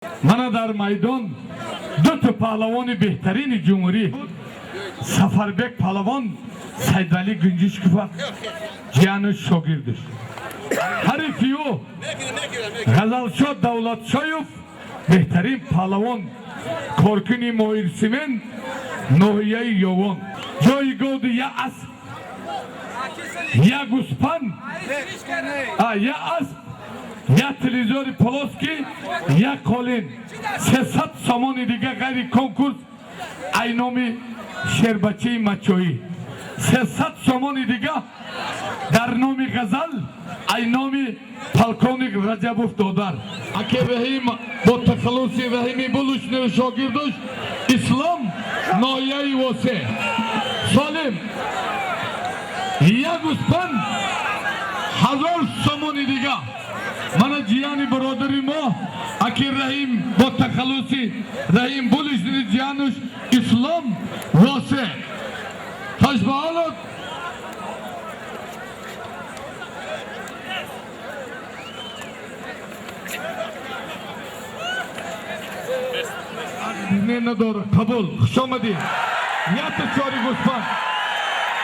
من در میدان دو تا پهلوان بهترین جمهوری سفربک پهلوان سیدعلی گنجشکوف جیانش شاگردش حریفی او غزالشاه دولتشایف بهترین پهلوان کارکنی ماهرسیمن ناحیه یوان جایگاه یک اسب یک گوسفند یک اسب یک تلویزیون پلاسکی یک قالین 300 سامان دیگه غیر کنکورس اینامی شربچه مچایی 300 سامان دیگه در نام غزل اینامی پلکونیک رجبوف دادر اکی رحیم با تخلصی رحیمی بلوشنر شاگردش اسلام نایه واسه سالم یک گوسفند 1000 سامان دیگه من جیانی برادری ما اکی رحیم با تخلصی رحیم بلوشنر جیانش اسلام واسه خوش به حالت نه نداره قبول خوش آمدی یا تا چاری گوسفند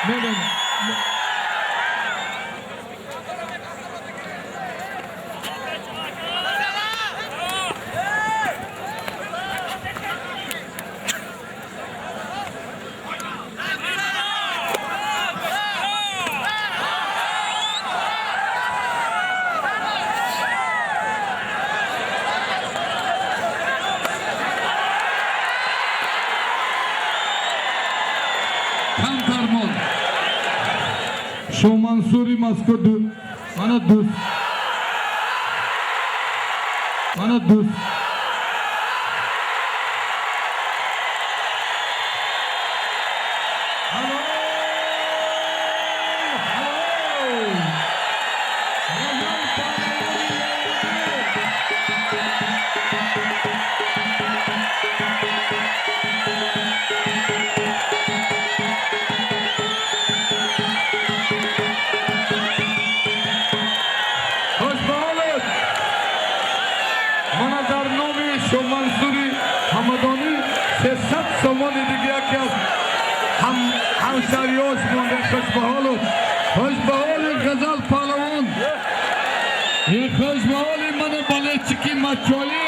نه کانترمون شو منصوری ماسکو دو من دوست شو منصوری همدانی 300 سامان دیگه که از همشهریاش مانده خوش به حال غزل پهلوان خوش به حال من بلچکی مچایی